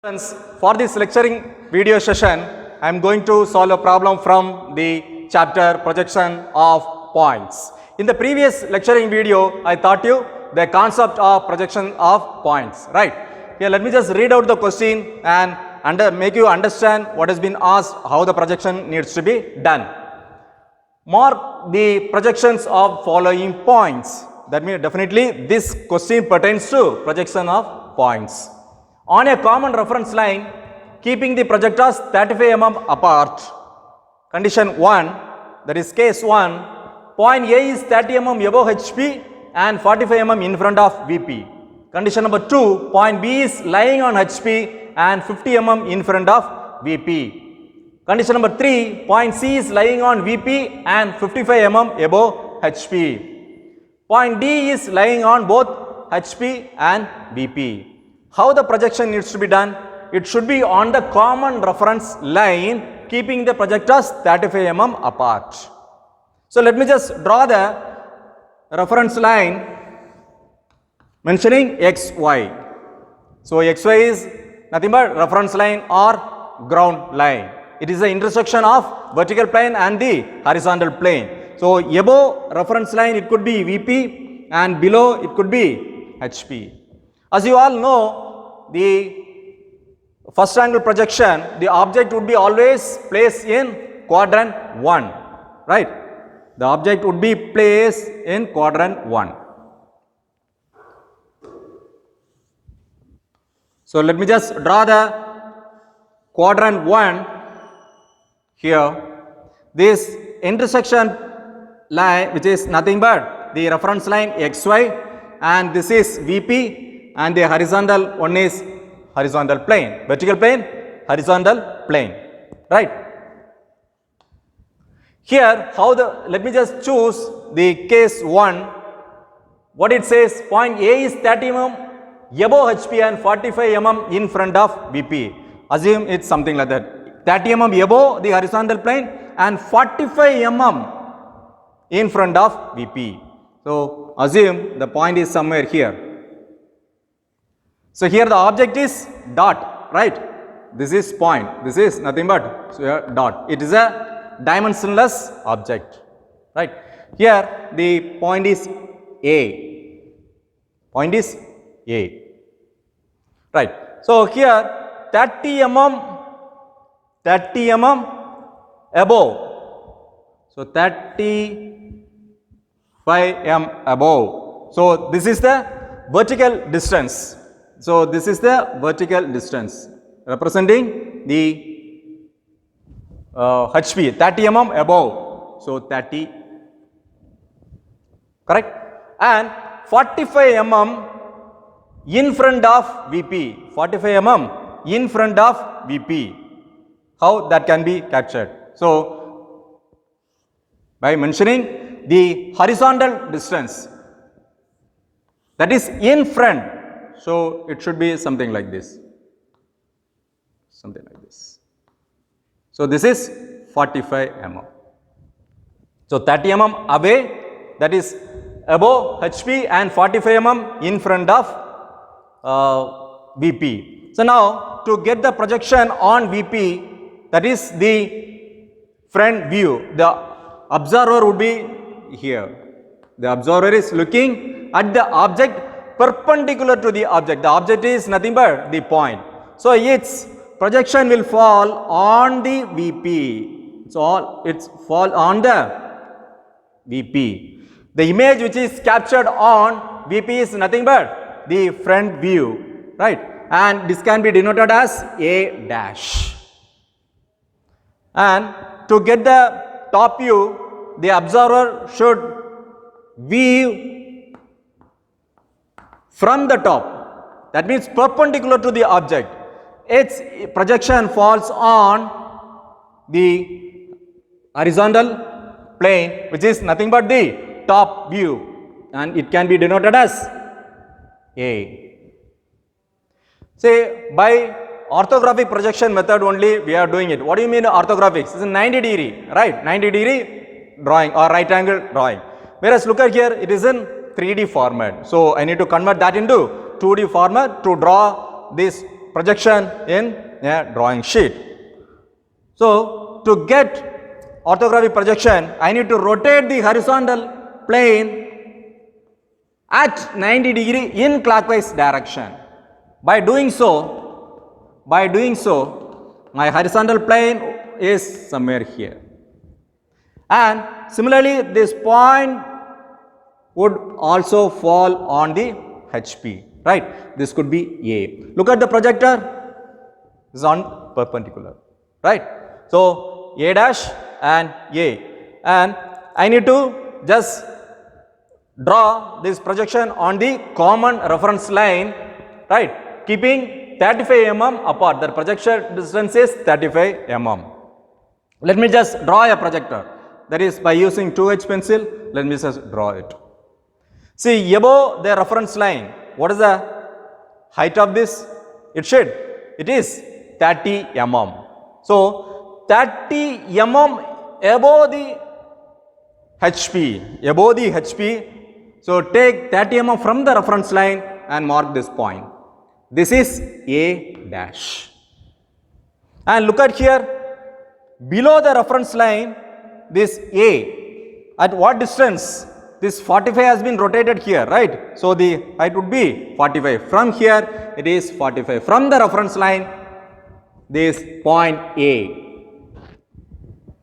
Friends, for this lecturing video session, I am going to solve a problem from the chapter projection of points. In the previous lecturing video, I taught you the concept of projection of points, right? Here, let me just read out the question and make you understand what has been asked, how the projection needs to be done. Mark the projections of following points. That means definitely this question pertains to projection of points. On a common reference line, keeping the projectors 35 mm apart. Condition 1, that is case 1, point A is 30 mm above HP and 45 mm in front of VP. Condition number 2, point B is lying on HP and 50 mm in front of VP. Condition number 3, point C is lying on VP and 55 mm above HP. Point D is lying on both HP and VP. How the projection needs to be done? It should be on the common reference line, keeping the projectors 35 mm apart. So let me just draw the reference line mentioning XY. So XY is nothing but reference line or ground line. It is the intersection of vertical plane and the horizontal plane. So above reference line it could be VP and below it could be HP. As you all know, the first angle projection, the object would be always placed in quadrant 1, right? The object would be placed in quadrant 1. So let me just draw the quadrant 1 here. This intersection line, which is nothing but the reference line XY, and this is VP, and the horizontal one is horizontal plane, vertical plane, horizontal plane, right? Here, let me just choose the case 1. What it says, point A is 30 mm above HP and 45 mm in front of VP. Assume it's something like that. 30 mm above the horizontal plane and 45 mm in front of VP. So assume the point is somewhere here. So here the object is dot, right? This is point. This is nothing but dot. It is a dimensionless object, right? Here the point is A. Point is A, right? So here 30 mm above. So 35 mm above. So this is the vertical distance. So this is the vertical distance representing the HP, 30 mm above. So 30, correct? And 45 mm in front of VP. 45 mm in front of VP. How that can be captured? So by mentioning the horizontal distance, that is in front. So it should be something like this. Something like this. So this is 45 mm. So 30 mm away, that is above HP, and 45 mm in front of VP. So now to get the projection on VP, that is the front view, the observer would be here. The observer is looking at the object perpendicular to the object. The object is nothing but the point. So its projection will fall on the VP. It's fall on the VP. The image which is captured on VP is nothing but the front view, right? And this can be denoted as A dash. And to get the top view, the observer should view from the top. That means perpendicular to the object. Its projection falls on the horizontal plane, which is nothing but the top view, and it can be denoted as A. Say by orthographic projection method only we are doing it. What do you mean orthographic? It's a 90 degree, right? 90 degree drawing or right angle drawing. Whereas look at here, it is in 3D format. So I need to convert that into 2D format to draw this projection in a drawing sheet. So, to get orthographic projection, I need to rotate the horizontal plane at 90 degree in clockwise direction. By doing so, my horizontal plane is somewhere here. And similarly, this point would also fall on the HP, right? This could be A. Look at the projector, is on perpendicular, right? So, A dash and A, and I need to just draw this projection on the common reference line, right? Keeping 35 mm apart, the projection distance is 35 mm. Let me just draw a projector, that is by using 2H pencil, let me just draw it. See, above the reference line, what is the height of this? It is 30 mm. So, 30 mm above the HP. So, take 30 mm from the reference line and mark this point. This is A dash. And look at here, below the reference line, this A, at what distance? This 45 has been rotated here, right? So, the height would be 45. From here, it is 45. From the reference line, this point A,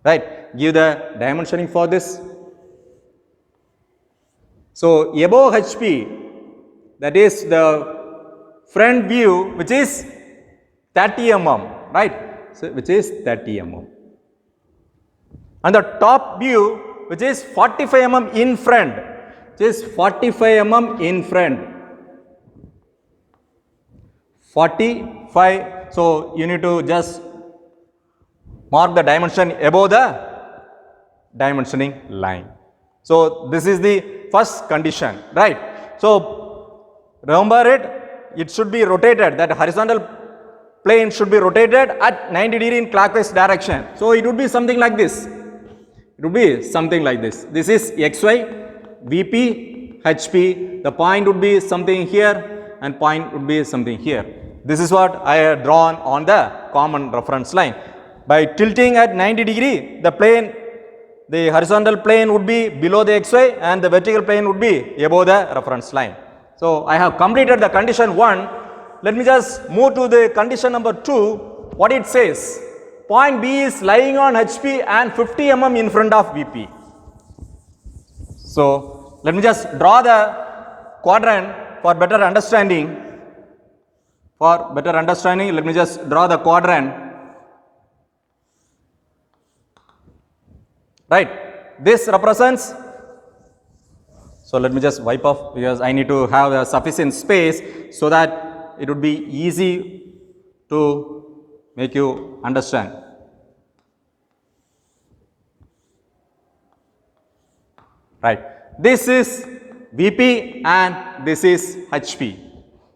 right? Give the dimensioning for this. So, above HP, that is the front view, which is 30 mm, right? So, which is 30 mm. And the top view, which is 45 mm in front, which is 45 mm in front. 45, so you need to just mark the dimension above the dimensioning line. So, this is the first condition, right? So, remember it should be rotated, that horizontal plane should be rotated at 90 degree in clockwise direction. So, it would be something like this. This is XY, VP, HP, the point would be something here and point would be something here. This is what I have drawn on the common reference line. By tilting at 90 degree, the horizontal plane would be below the XY and the vertical plane would be above the reference line. So, I have completed the condition 1. Let me just move to the condition number 2. What it says? Point B is lying on HP and 50 mm in front of VP. So, let me just draw the quadrant for better understanding. Let me just draw the quadrant. Right. This represents, so let me just wipe off because I need to have a sufficient space so that it would be easy to make you understand. Right. This is VP and this is HP.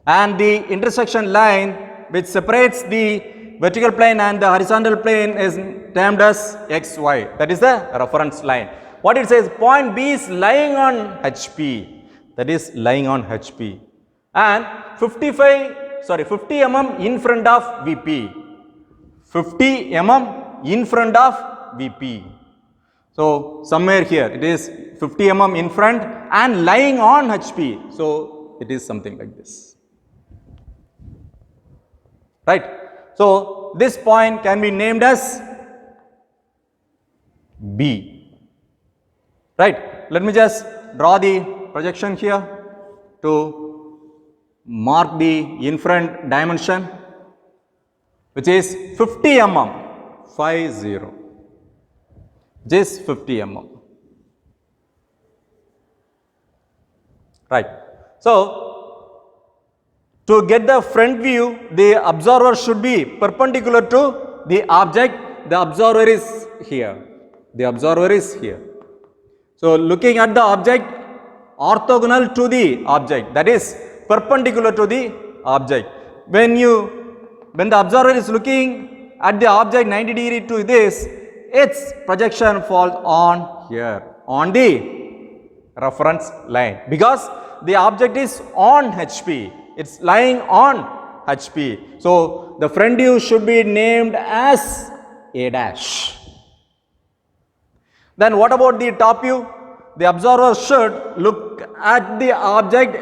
And the intersection line which separates the vertical plane and the horizontal plane is termed as XY. That is the reference line. What it says? Point B is lying on HP. That is lying on HP. And 50 mm in front of VP. 50 mm in front of VP. So, somewhere here it is 50 mm in front and lying on HP. So, it is something like this. Right. So, this point can be named as B. Right. Let me just draw the projection here to mark the in front dimension, which is 50 mm, 50, just 50 mm. Right. So, to get the front view, the observer should be perpendicular to the object. The observer is here. So, looking at the object, orthogonal to the object, that is perpendicular to the object. When the observer is looking at the object 90 degree to this, its projection falls on here, on the reference line, because the object is on HP. It's lying on HP. So the front view should be named as A dash. Then what about the top view? The observer should look at the object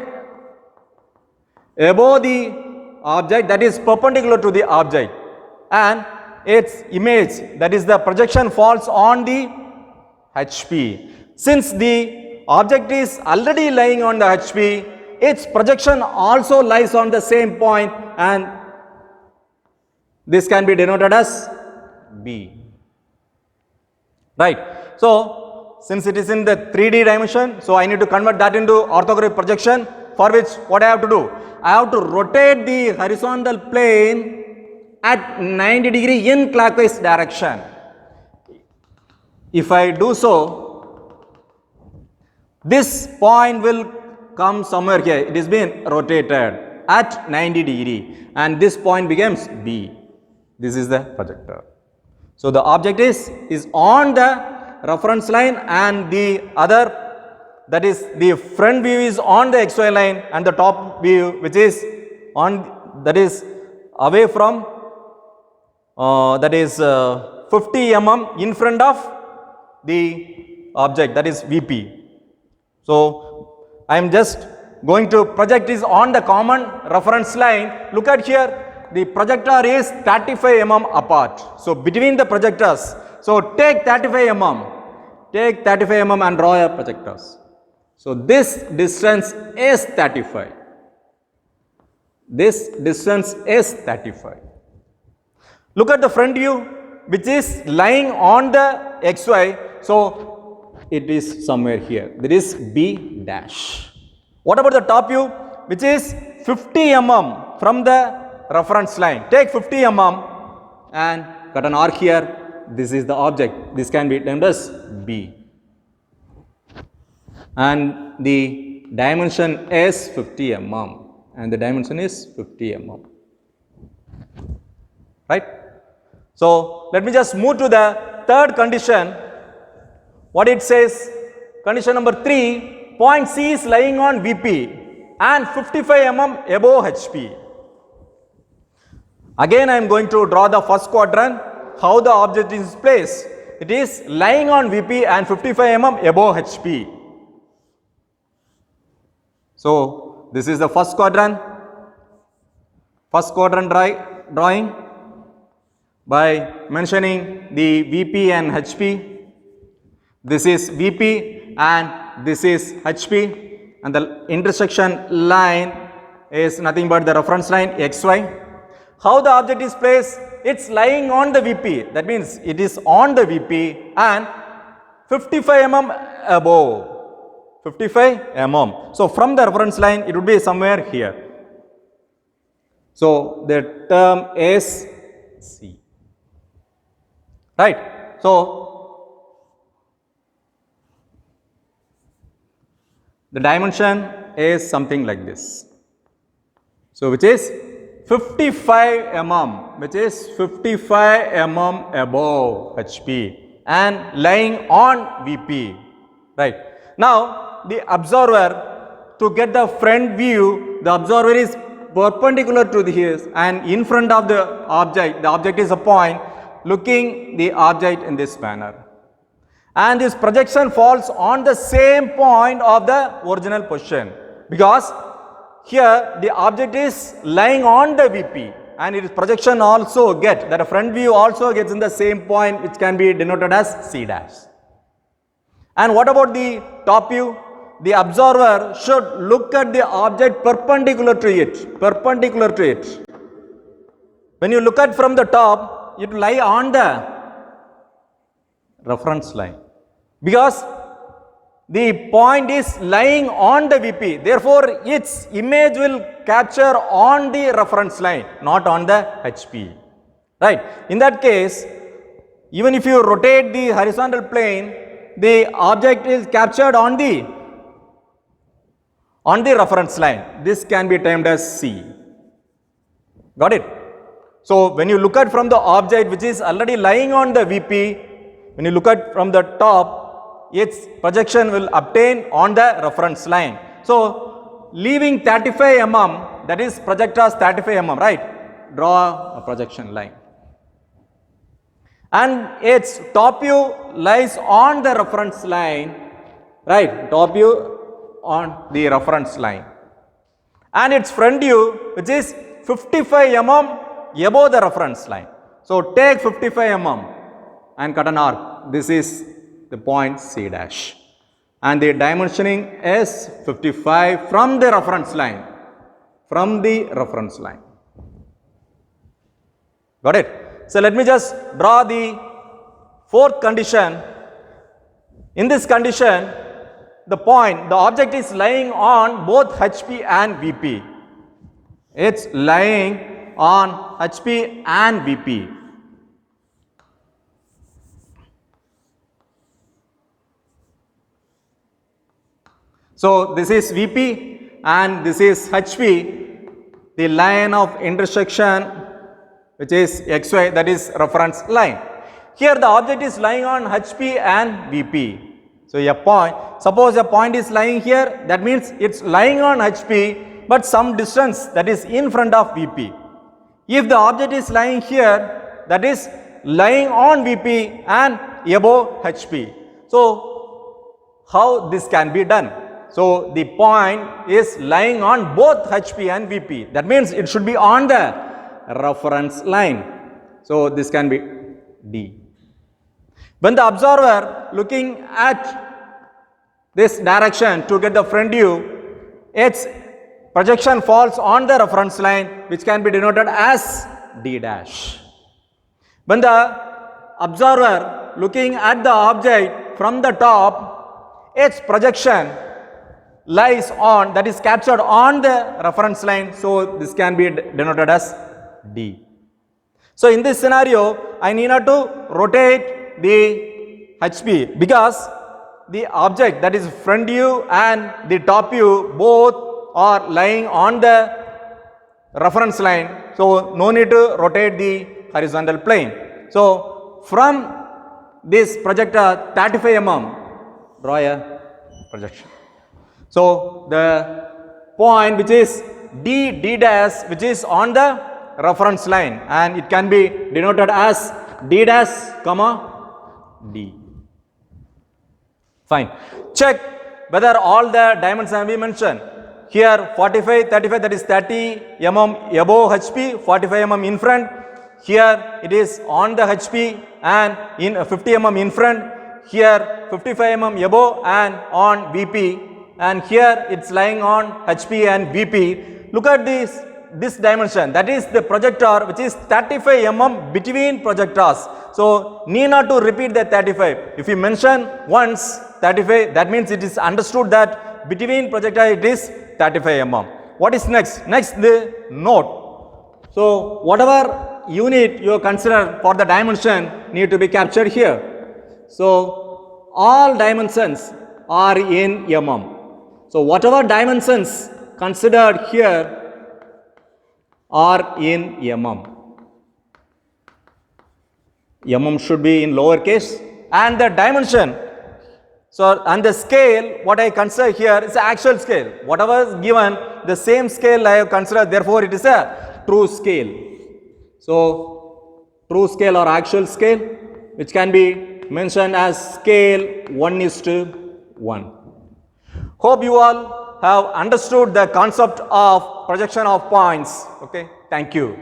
above the object, that is perpendicular to the object, and its image, that is the projection, falls on the HP. Since the object is already lying on the HP, its projection also lies on the same point, and this can be denoted as B. Right. So since it is in the 3D dimension, so I need to convert that into orthographic projection, for which what I have to do? I have to rotate the horizontal plane at 90 degree in clockwise direction. If I do so, this point will come somewhere here. It is being rotated at 90 degree, and this point becomes B. This is the projector. So the object is on the reference line, and the other, that is the front view, is on the XY line, and the top view, which is on, that is away from, that is 50 mm in front of the object, that is VP. So I am just going to project is on the common reference line. Look at here, the projector is 35 mm apart. So between the projectors, so take 35 mm and draw your projectors. So this distance is 35. This distance is 35. Look at the front view, which is lying on the XY. So it is somewhere here. There is B dash. What about the top view, which is 50 mm from the reference line? Take 50 mm and cut an arc here. This is the object. This can be named as B. And the dimension is 50 mm. And the dimension is 50 mm. Right? So let me just move to the third condition. What it says, condition number 3, point C is lying on VP and 55 mm above HP. Again I am going to draw the first quadrant, how the object is placed. It is lying on VP and 55 mm above HP. So this is the first quadrant drawing by mentioning the VP and HP. This is VP and this is HP, and the intersection line is nothing but the reference line XY. How the object is placed? It's lying on the VP. That means it is on the VP and 55 mm above. 55 mm. So from the reference line, it would be somewhere here. So the term is C. Right. So the dimension is something like this. So which is 55 mm, which is 55 mm above HP and lying on VP. Right. Now the observer, to get the front view, the observer is perpendicular to his, and in front of the object is a point, looking the object in this manner. And this projection falls on the same point of the original position, because here the object is lying on the VP and its projection also that a front view also gets in the same point, which can be denoted as C dash. And what about the top view? The observer should look at the object perpendicular to it. When you look at from the top, it will lie on the reference line, because the point is lying on the VP. Therefore, its image will capture on the reference line, not on the HP. Right. In that case, even if you rotate the horizontal plane, the object is captured on the reference line. This can be termed as C. Got it? So when you look at from the object which is already lying on the VP, when you look at from the top, its projection will obtain on the reference line. So leaving 35 mm that is projectors 35 mm, right? Draw a projection line. And its top view lies on the reference line, right? Top view on the reference line. And its front view, which is 55 mm above the reference line. So take 55 mm and cut an arc. This is the point C dash. And the dimensioning is 55 from the reference line. From the reference line. Got it? So let me just draw the fourth condition. In this condition, the object is lying on both HP and VP. It's lying on HP and VP. So this is VP and this is HP, the line of intersection, which is XY, that is reference line. Here the object is lying on HP and VP. So a point, suppose a point is lying here, that means it's lying on HP but some distance, that is in front of VP. If the object is lying here, that is lying on VP and above HP. So how this can be done? So the point is lying on both HP and VP. That means it should be on the reference line. So this can be D. When the observer looking at this direction to get the front view, its projection falls on the reference line, which can be denoted as D dash. When the observer looking at the object from the top, its projection lies on, that is captured on the reference line, so this can be denoted as D. So in this scenario, I need not to rotate the HP because the object, that is front view and the top view, both are lying on the reference line, so no need to rotate the horizontal plane. So from this projector 35 mm, draw a projection. So the point which is D dash, which is on the reference line, and it can be denoted as D dash comma D. Fine. Check whether all the dimensions we mentioned. Here 45, 35, that is 30 mm above HP, 45 mm in front. Here it is on the HP and in 50 mm in front. Here 55 mm above and on VP. And here it's lying on HP and VP. Look at this dimension, that is the projector, which is 35 mm between projectors. So need not to repeat the 35. If you mention once 35, that means it is understood that between projector it is 35 mm. What is next? Next, the node. So whatever unit you consider for the dimension need to be captured here. So all dimensions are in mm. So whatever dimensions considered here are in mm. Mm should be in lowercase, and the dimension, so and the scale, what I consider here is the actual scale. Whatever is given, the same scale I have considered, therefore it is a true scale. So true scale or actual scale, which can be mentioned as scale 1:1. Hope you all have understood the concept of projection of points. Okay, thank you.